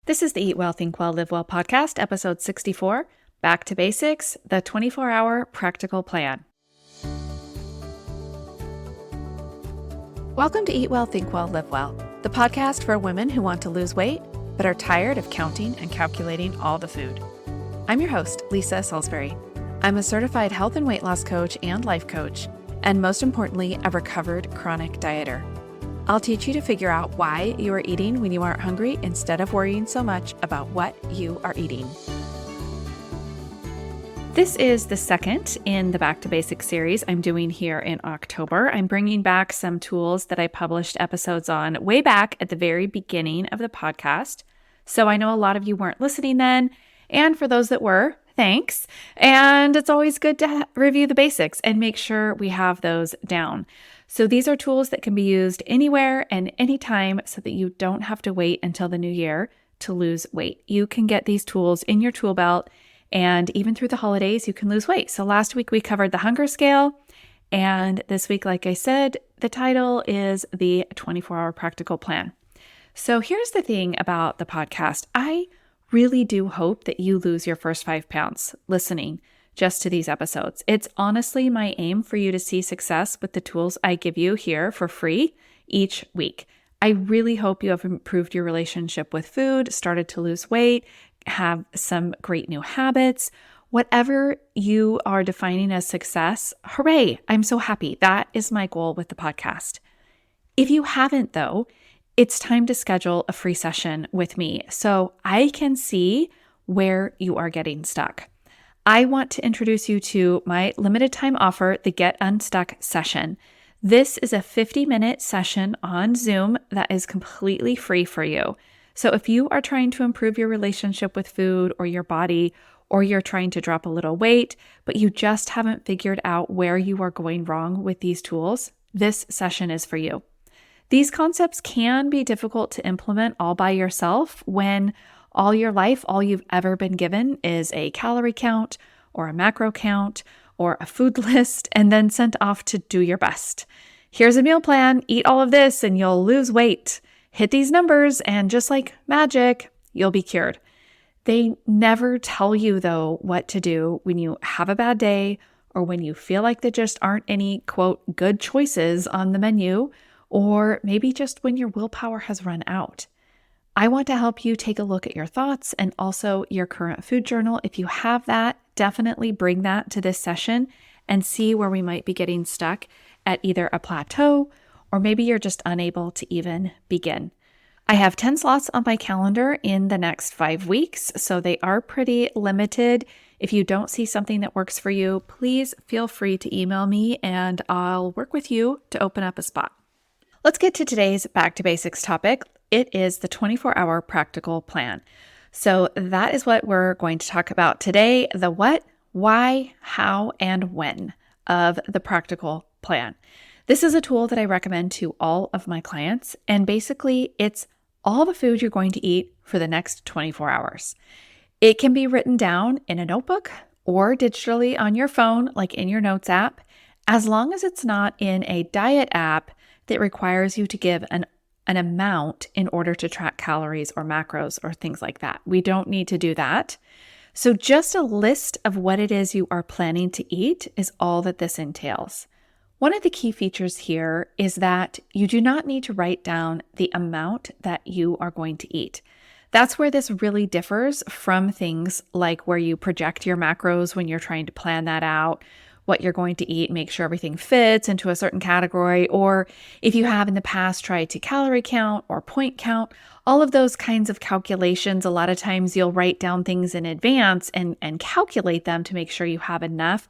This is the Eat Well, Think Well, Live Well podcast, episode 64, Back to Basics, the 24-hour practical plan. Welcome to Eat Well, Think Well, Live Well, the podcast for women who want to lose weight, but are tired of counting and calculating all the food. I'm your host, Lisa Salisbury. I'm a certified health and weight loss coach and life coach, and most importantly, a recovered chronic dieter. I'll teach you to figure out why you are eating when you aren't hungry instead of worrying so much about what you are eating. This is the second in the Back to Basics series I'm doing here in October. I'm bringing back some tools that I published episodes on way back at the very beginning of the podcast. So I know a lot of you weren't listening then, and for those that were, thanks. And it's always good to review the basics and make sure we have those down. So these are tools that can be used anywhere and anytime so that you don't have to wait until the new year to lose weight. You can get these tools in your tool belt, and even through the holidays, you can lose weight. So last week we covered the hunger scale, and this week, like I said, the title is the 24-hour practical plan. So here's the thing about the podcast. I really do hope that you lose your first 5 pounds listening just to these episodes. It's honestly my aim for you to see success with the tools I give you here for free each week. I really hope you have improved your relationship with food, started to lose weight, have some great new habits. Whatever you are defining as success, hooray, I'm so happy. That is my goal with the podcast. If you haven't though, it's time to schedule a free session with me so I can see where you are getting stuck. I want to introduce you to my limited time offer, the Get Unstuck session. This is a 50-minute session on Zoom that is completely free for you. So if you are trying to improve your relationship with food or your body, or you're trying to drop a little weight, but you just haven't figured out where you are going wrong with these tools, this session is for you. These concepts can be difficult to implement all by yourself when all your life, all you've ever been given is a calorie count or a macro count or a food list and then sent off to do your best. Here's a meal plan, eat all of this and you'll lose weight. Hit these numbers and just like magic, you'll be cured. They never tell you though what to do when you have a bad day or when you feel like there just aren't any, quote, good choices on the menu, or maybe just when your willpower has run out. I want to help you take a look at your thoughts and also your current food journal. If you have that, definitely bring that to this session and see where we might be getting stuck at either a plateau or maybe you're just unable to even begin. I have 10 slots on my calendar in the next 5 weeks, so they are pretty limited. If you don't see something that works for you, please feel free to email me and I'll work with you to open up a spot. Let's get to today's Back to Basics topic. It is the 24-hour practical plan. So that is what we're going to talk about today, the what, why, how, and when of the practical plan. This is a tool that I recommend to all of my clients, and basically it's all the food you're going to eat for the next 24 hours. It can be written down in a notebook or digitally on your phone, like in your notes app, as long as it's not in a diet app that requires you to give an amount in order to track calories or macros or things like that. We don't need to do that. So just a list of what it is you are planning to eat is all that this entails. One of the key features here is that you do not need to write down the amount that you are going to eat. That's where this really differs from things like where you project your macros when you're trying to plan that out, what you're going to eat, make sure everything fits into a certain category, or if you have in the past tried to calorie count or point count, all of those kinds of calculations, a lot of times you'll write down things in advance and calculate them to make sure you have enough.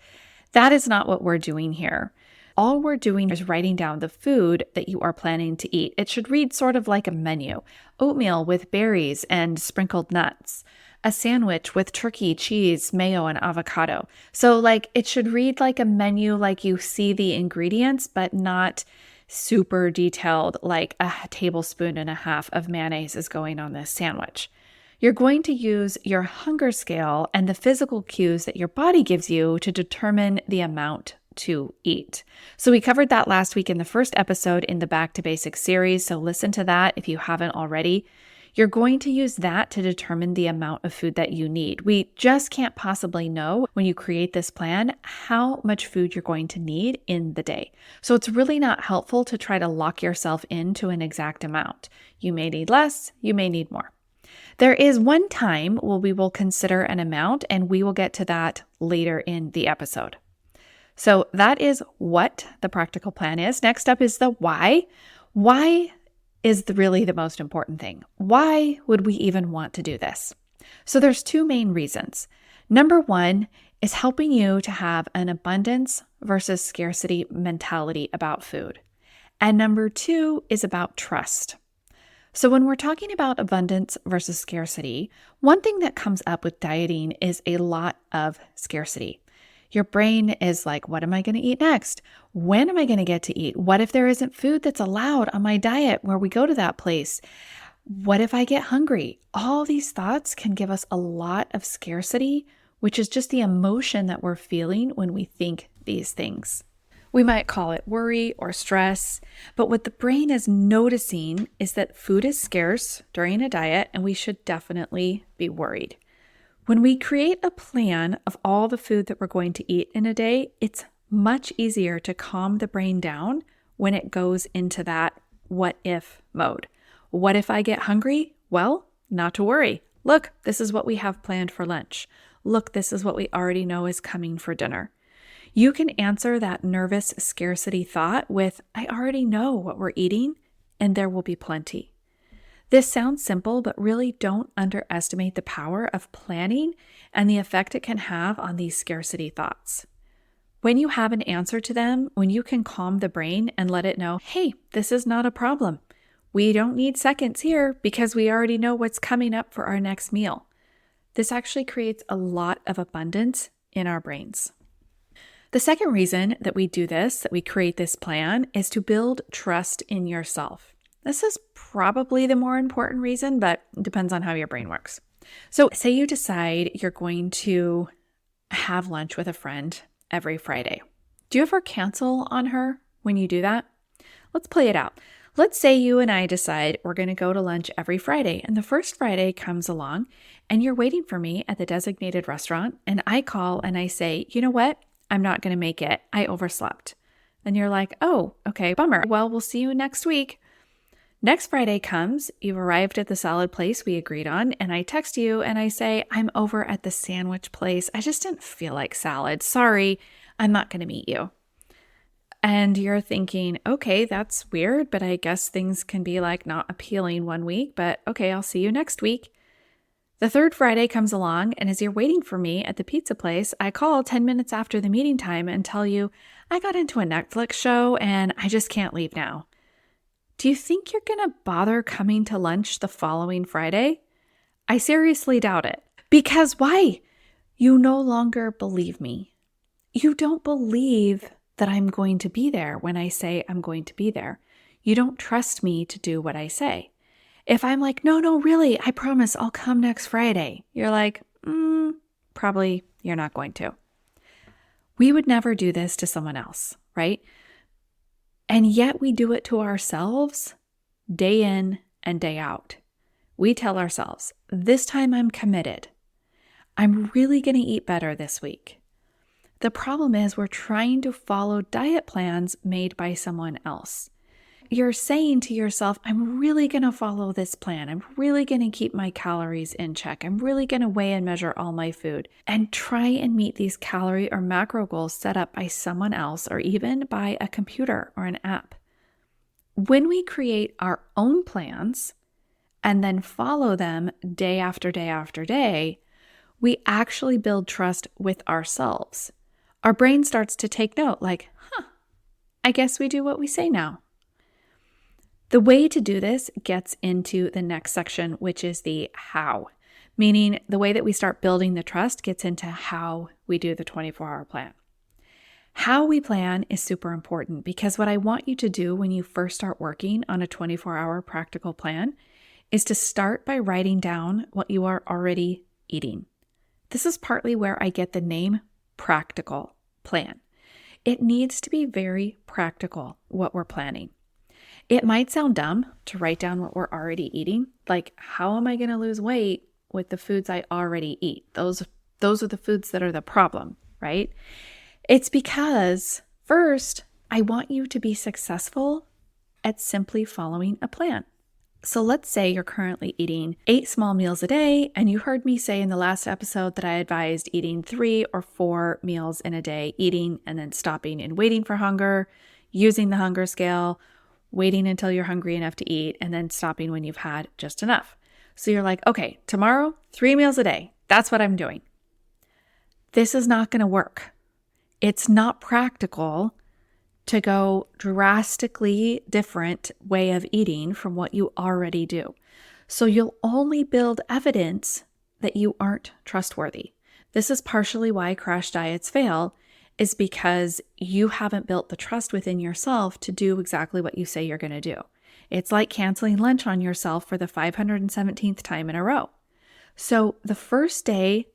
That is not what we're doing here. All we're doing is writing down the food that you are planning to eat. It should read sort of like a menu. Oatmeal with berries and sprinkled nuts. A sandwich with turkey, cheese, mayo, and avocado. So it should read like a menu, like you see the ingredients, but not super detailed, like a tablespoon and a half of mayonnaise is going on this sandwich. You're going to use your hunger scale and the physical cues that your body gives you to determine the amount to eat. So we covered that last week in the first episode in the Back to Basics series. So listen to that if you haven't already. You're going to use that to determine the amount of food that you need. We just can't possibly know when you create this plan how much food you're going to need in the day. So it's really not helpful to try to lock yourself into an exact amount. You may need less, you may need more. There is one time where we will consider an amount, and we will get to that later in the episode. So that is what the practical plan is. Next up is the why. Why is really the most important thing. Why would we even want to do this? So there's two main reasons. Number one is helping you to have an abundance versus scarcity mentality about food. And number two is about trust. So when we're talking about abundance versus scarcity, one thing that comes up with dieting is a lot of scarcity. Your brain is like, what am I going to eat next? When am I going to get to eat? What if there isn't food that's allowed on my diet where we go to that place? What if I get hungry? All these thoughts can give us a lot of scarcity, which is just the emotion that we're feeling when we think these things. We might call it worry or stress, but what the brain is noticing is that food is scarce during a diet, and we should definitely be worried. When we create a plan of all the food that we're going to eat in a day, it's much easier to calm the brain down when it goes into that what if mode. What if I get hungry? Well, not to worry. Look, this is what we have planned for lunch. Look, this is what we already know is coming for dinner. You can answer that nervous scarcity thought with, I already know what we're eating, and there will be plenty. This sounds simple, but really don't underestimate the power of planning and the effect it can have on these scarcity thoughts. When you have an answer to them, when you can calm the brain and let it know, hey, this is not a problem. We don't need seconds here because we already know what's coming up for our next meal. This actually creates a lot of abundance in our brains. The second reason that we do this, that we create this plan, is to build trust in yourself. This is probably the more important reason, but it depends on how your brain works. So say you decide you're going to have lunch with a friend every Friday. Do you ever cancel on her when you do that? Let's play it out. Let's say you and I decide we're going to go to lunch every Friday, and the first Friday comes along and you're waiting for me at the designated restaurant, and I call and I say, you know what? I'm not going to make it. I overslept. And you're like, oh, okay, bummer. Well, we'll see you next week. Next Friday comes, you've arrived at the salad place we agreed on, and I text you and I say, I'm over at the sandwich place. I just didn't feel like salad. Sorry, I'm not going to meet you. And you're thinking, okay, that's weird, but I guess things can be like not appealing one week, but okay, I'll see you next week. The third Friday comes along, and as you're waiting for me at the pizza place, I call 10 minutes after the meeting time and tell you, I got into a Netflix show and I just can't leave now. Do you think you're going to bother coming to lunch the following Friday? I seriously doubt it. Because why? You no longer believe me. You don't believe that I'm going to be there when I say I'm going to be there. You don't trust me to do what I say. If I'm like, no, really, I promise I'll come next Friday. You're like, probably you're not going to. We would never do this to someone else, right? And yet we do it to ourselves day in and day out. We tell ourselves, this time I'm committed. I'm really going to eat better this week. The problem is we're trying to follow diet plans made by someone else. You're saying to yourself, I'm really going to follow this plan. I'm really going to keep my calories in check. I'm really going to weigh and measure all my food and try and meet these calorie or macro goals set up by someone else or even by a computer or an app. When we create our own plans and then follow them day after day after day, we actually build trust with ourselves. Our brain starts to take note like, I guess we do what we say now. The way to do this gets into the next section, which is the how, meaning the way that we start building the trust gets into how we do the 24-hour plan. How we plan is super important because what I want you to do when you first start working on a 24-hour practical plan is to start by writing down what you are already eating. This is partly where I get the name practical plan. It needs to be very practical what we're planning. It might sound dumb to write down what we're already eating. Like, how am I going to lose weight with the foods I already eat? Those are the foods that are the problem, right? It's because first, I want you to be successful at simply following a plan. So let's say you're currently eating 8 small meals a day, and you heard me say in the last episode that I advised eating 3 or 4 meals in a day, eating and then stopping and waiting for hunger, using the hunger scale, waiting until you're hungry enough to eat, and then stopping when you've had just enough. So you're like, okay, tomorrow, 3 meals a day. That's what I'm doing. This is not going to work. It's not practical to go drastically different way of eating from what you already do. So you'll only build evidence that you aren't trustworthy. This is partially why crash diets fail, is because you haven't built the trust within yourself to do exactly what you say you're going to do. It's like canceling lunch on yourself for the 517th time in a row. So the first day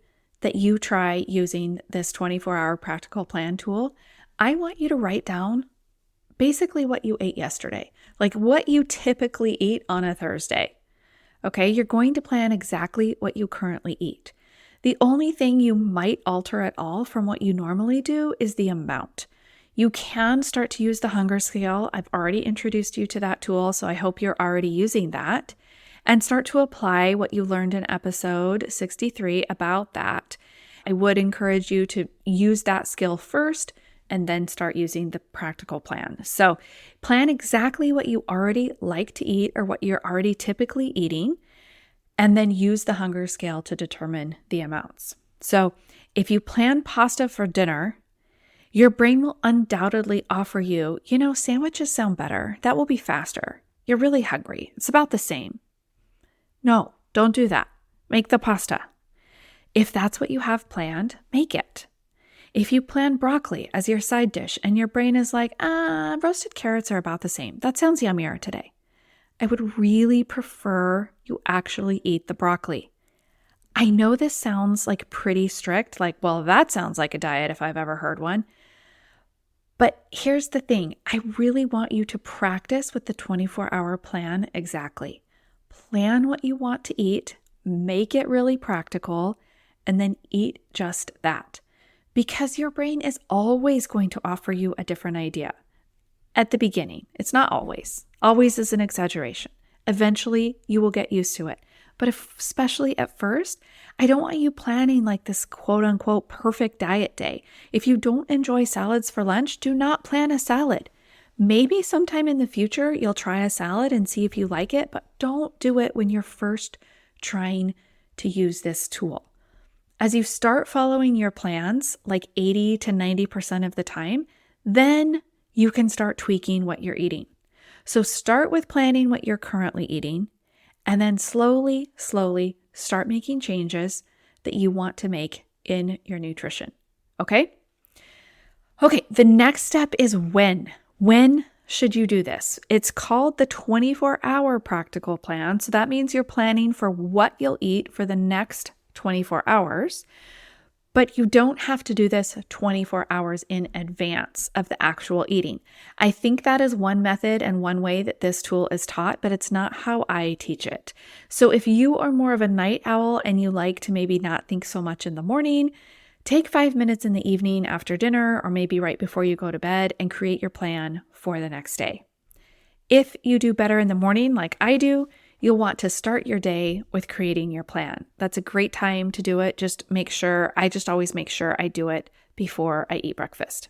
that you try using this 24-hour practical plan tool, I want you to write down basically what you ate yesterday, like what you typically eat on a Thursday. Okay, you're going to plan exactly what you currently eat. The only thing you might alter at all from what you normally do is the amount. You can start to use the hunger scale. I've already introduced you to that tool, so I hope you're already using that. And start to apply what you learned in episode 63 about that. I would encourage you to use that skill first and then start using the practical plan. So plan exactly what you already like to eat or what you're already typically eating, and then use the hunger scale to determine the amounts. So if you plan pasta for dinner, your brain will undoubtedly offer you, sandwiches sound better. That will be faster. You're really hungry. It's about the same. No, don't do that. Make the pasta. If that's what you have planned, make it. If you plan broccoli as your side dish and your brain is like, roasted carrots are about the same. That sounds yummier today. I would really prefer you actually eat the broccoli. I know this sounds like pretty strict, like, well, that sounds like a diet if I've ever heard one. But here's the thing. I really want you to practice with the 24-hour plan exactly. Plan what you want to eat, make it really practical, and then eat just that. Because your brain is always going to offer you a different idea. At the beginning, it's not always. Always is an exaggeration. Eventually, you will get used to it. But especially at first, I don't want you planning like this quote unquote perfect diet day. If you don't enjoy salads for lunch, do not plan a salad. Maybe sometime in the future, you'll try a salad and see if you like it, but don't do it when you're first trying to use this tool. As you start following your plans, like 80 to 90% of the time, then you can start tweaking what you're eating. So start with planning what you're currently eating, and then slowly start making changes that you want to make in your nutrition. Okay? Okay, the next step is when. When should you do this? It's called the 24-hour practical plan. So that means you're planning for what you'll eat for the next 24 hours. But you don't have to do this 24 hours in advance of the actual eating. I think that is one method and one way that this tool is taught, but it's not how I teach it. So if you are more of a night owl and you like to maybe not think so much in the morning, take 5 minutes in the evening after dinner or maybe right before you go to bed and create your plan for the next day. If you do better in the morning like I do, you'll want to start your day with creating your plan. That's a great time to do it. I just always make sure I do it before I eat breakfast.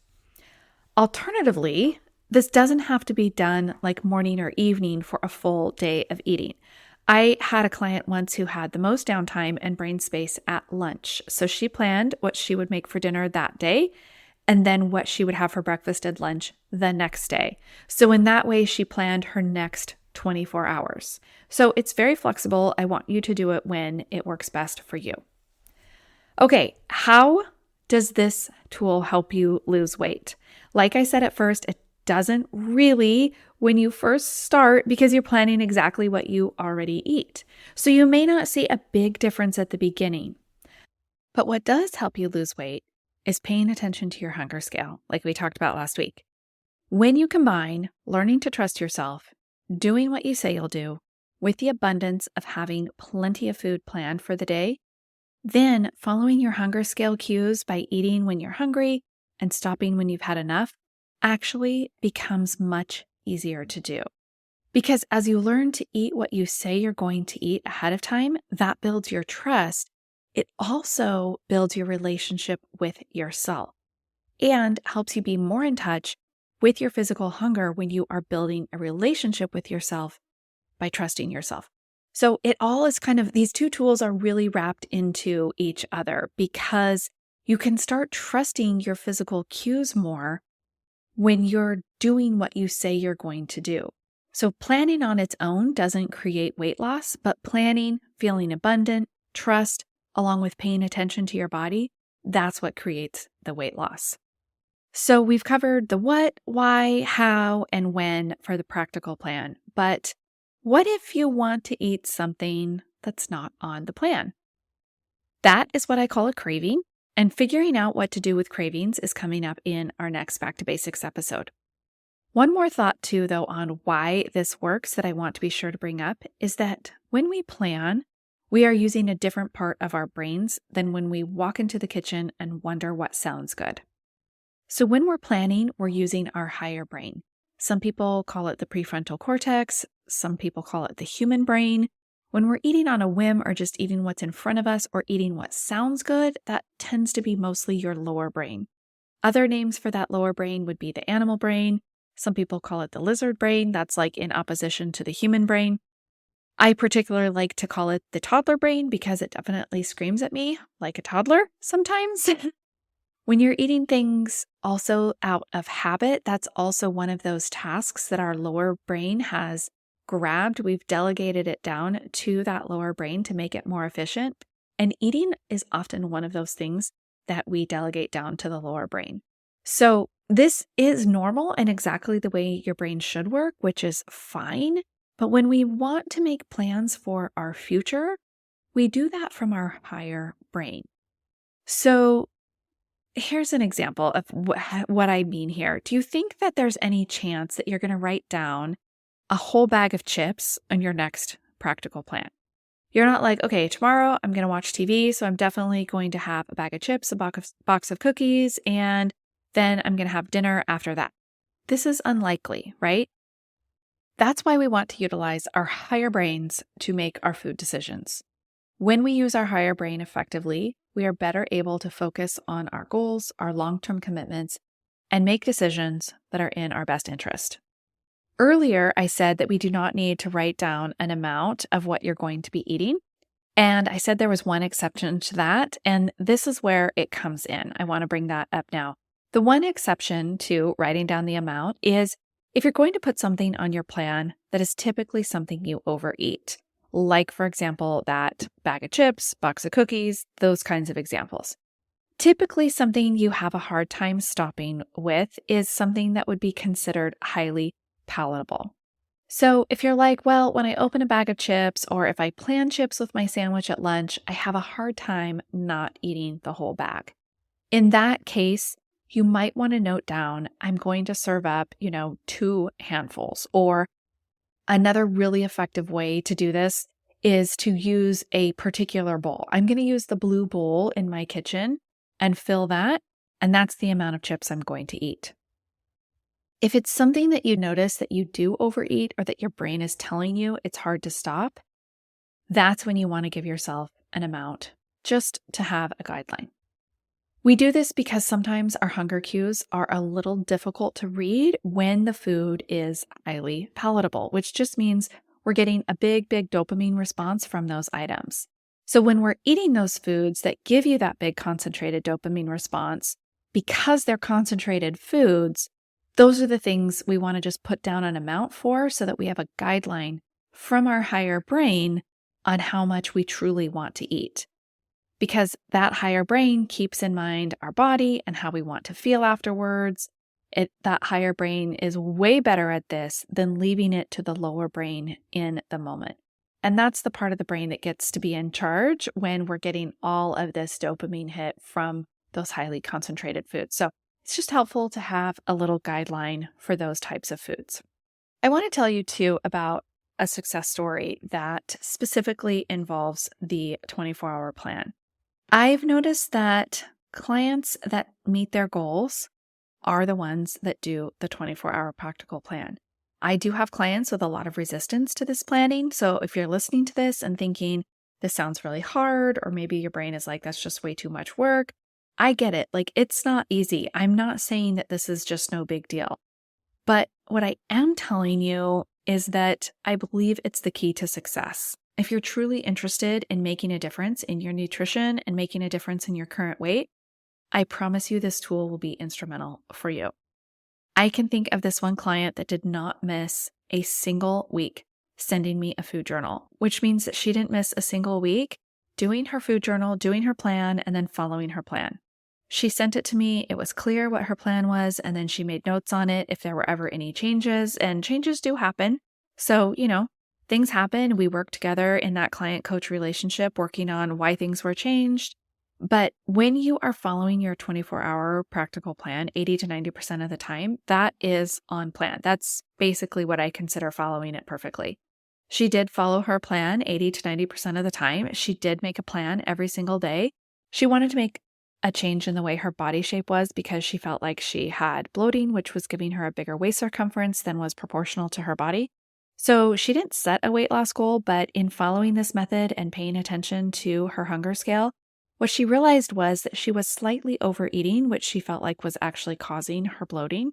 Alternatively, this doesn't have to be done like morning or evening for a full day of eating. I had a client once who had the most downtime and brain space at lunch. So she planned what she would make for dinner that day and then what she would have for breakfast and lunch the next day. So in that way, she planned her next 24 hours. So it's very flexible. I want you to do it when it works best for you. Okay, how does this tool help you lose weight? Like I said at first, it doesn't really when you first start because you're planning exactly what you already eat. So you may not see a big difference at the beginning. But what does help you lose weight is paying attention to your hunger scale, like we talked about last week. When you combine learning to trust yourself doing what you say you'll do, with the abundance of having plenty of food planned for the day, then following your hunger scale cues by eating when you're hungry and stopping when you've had enough actually becomes much easier to do. Because as you learn to eat what you say you're going to eat ahead of time, that builds your trust. It also builds your relationship with yourself and helps you be more in touch with your physical hunger when you are building a relationship with yourself by trusting yourself. So it all is these two tools are really wrapped into each other because you can start trusting your physical cues more when you're doing what you say you're going to do. So planning on its own doesn't create weight loss, but planning, feeling abundant, trust, along with paying attention to your body, that's what creates the weight loss. So we've covered the what, why, how, and when for the practical plan. But what if you want to eat something that's not on the plan? That is what I call a craving, and figuring out what to do with cravings is coming up in our next Back to Basics episode. One more thought too, though, on why this works that I want to be sure to bring up is that when we plan, we are using a different part of our brains than when we walk into the kitchen and wonder what sounds good. So when we're planning, we're using our higher brain. Some people call it the prefrontal cortex. Some people call it the human brain. When we're eating on a whim or just eating what's in front of us or eating what sounds good, that tends to be mostly your lower brain. Other names for that lower brain would be the animal brain. Some people call it the lizard brain. That's like in opposition to the human brain. I particularly like to call it the toddler brain because it definitely screams at me like a toddler sometimes. When you're eating things also out of habit, that's also one of those tasks that our lower brain has grabbed. We've delegated it down to that lower brain to make it more efficient. And eating is often one of those things that we delegate down to the lower brain. So this is normal and exactly the way your brain should work, which is fine. But when we want to make plans for our future, we do that from our higher brain. So here's an example of what I mean here. Do you think that there's any chance that you're going to write down a whole bag of chips on your next practical plan? You're not like, okay, tomorrow I'm going to watch TV, so I'm definitely going to have a bag of chips, a box of cookies, and then I'm going to have dinner after that. This is unlikely, right? That's why we want to utilize our higher brains to make our food decisions. When we use our higher brain effectively, we are better able to focus on our goals, our long-term commitments, and make decisions that are in our best interest. Earlier, I said that we do not need to write down an amount of what you're going to be eating. And I said there was one exception to that, and this is where it comes in. I want to bring that up now. The one exception to writing down the amount is if you're going to put something on your plan that is typically something you overeat. Like, for example, that bag of chips, box of cookies, those kinds of examples. Typically, something you have a hard time stopping with is something that would be considered highly palatable. So if you're like, well, when I open a bag of chips or if I plan chips with my sandwich at lunch, I have a hard time not eating the whole bag. In that case, you might want to note down, I'm going to serve up, 2 handfuls. Or another really effective way to do this is to use a particular bowl. I'm going to use the blue bowl in my kitchen and fill that, and that's the amount of chips I'm going to eat. If it's something that you notice that you do overeat or that your brain is telling you it's hard to stop, that's when you want to give yourself an amount just to have a guideline. We do this because sometimes our hunger cues are a little difficult to read when the food is highly palatable, which just means we're getting a big dopamine response from those items. So when we're eating those foods that give you that big concentrated dopamine response, because they're concentrated foods, those are the things we want to just put down an amount for so that we have a guideline from our higher brain on how much we truly want to eat. Because that higher brain keeps in mind our body and how we want to feel afterwards. That higher brain is way better at this than leaving it to the lower brain in the moment. And that's the part of the brain that gets to be in charge when we're getting all of this dopamine hit from those highly concentrated foods. So it's just helpful to have a little guideline for those types of foods. I want to tell you too about a success story that specifically involves the 24-hour plan. I've noticed that clients that meet their goals are the ones that do the 24-hour practical plan. I do have clients with a lot of resistance to this planning. So if you're listening to this and thinking this sounds really hard, or maybe your brain is like, that's just way too much work, I get it. Like, it's not easy. I'm not saying that this is just no big deal. But what I am telling you is that I believe it's the key to success. If you're truly interested in making a difference in your nutrition and making a difference in your current weight, I promise you this tool will be instrumental for you. I can think of this one client that did not miss a single week sending me a food journal, which means that she didn't miss a single week doing her food journal, doing her plan, and then following her plan. She sent it to me. It was clear what her plan was, and then she made notes on it if there were ever any changes, and changes do happen. So, things happen. We work together in that client-coach relationship, working on why things were changed. But when you are following your 24-hour practical plan, 80 to 90% of the time, that is on plan. That's basically what I consider following it perfectly. She did follow her plan 80 to 90% of the time. She did make a plan every single day. She wanted to make a change in the way her body shape was because she felt like she had bloating, which was giving her a bigger waist circumference than was proportional to her body. So she didn't set a weight loss goal, but in following this method and paying attention to her hunger scale, what she realized was that she was slightly overeating, which she felt like was actually causing her bloating.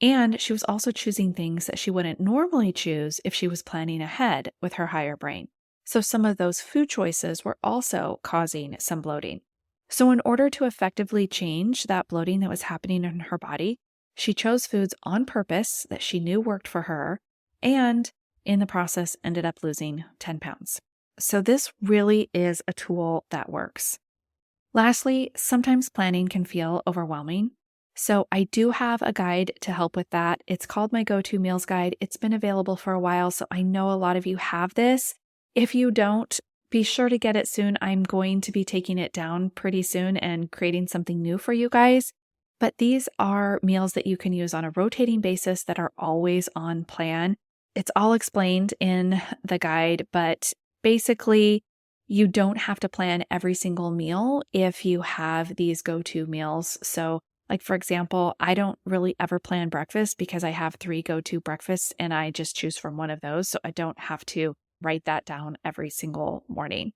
And she was also choosing things that she wouldn't normally choose if she was planning ahead with her higher brain. So some of those food choices were also causing some bloating. So in order to effectively change that bloating that was happening in her body, she chose foods on purpose that she knew worked for her, and in the process ended up losing 10 pounds. So this really is a tool that works. Lastly, sometimes planning can feel overwhelming. So I do have a guide to help with that. It's called my Go-To Meals Guide. It's been available for a while, so I know a lot of you have this. If you don't, be sure to get it soon. I'm going to be taking it down pretty soon and creating something new for you guys. But these are meals that you can use on a rotating basis that are always on plan. It's all explained in the guide, but basically, you don't have to plan every single meal if you have these go-to meals. So, like for example, I don't really ever plan breakfast because I have 3 go-to breakfasts and I just choose from one of those. So I don't have to write that down every single morning.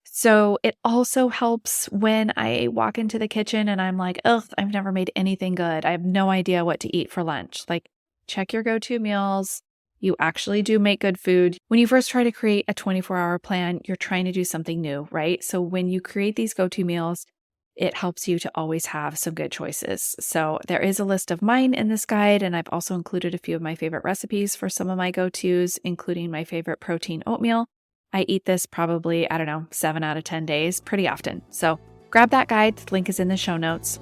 So it also helps when I walk into the kitchen and I'm like, ugh, I've never made anything good. I have no idea what to eat for lunch. Like, check your go-to meals. You actually do make good food. When you first try to create a 24-hour plan, you're trying to do something new, right? So when you create these go-to meals, it helps you to always have some good choices. So there is a list of mine in this guide, and I've also included a few of my favorite recipes for some of my go-tos, including my favorite protein oatmeal. I eat this probably, 7 out of 10 days, pretty often. So grab that guide. The link is in the show notes.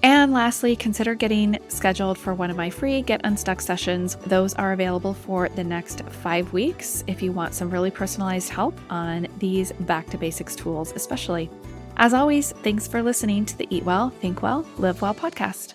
And lastly, consider getting scheduled for one of my free Get Unstuck sessions. Those are available for the next 5 weeks if you want some really personalized help on these back to basics tools, especially. As always, thanks for listening to the Eat Well, Think Well, Live Well podcast.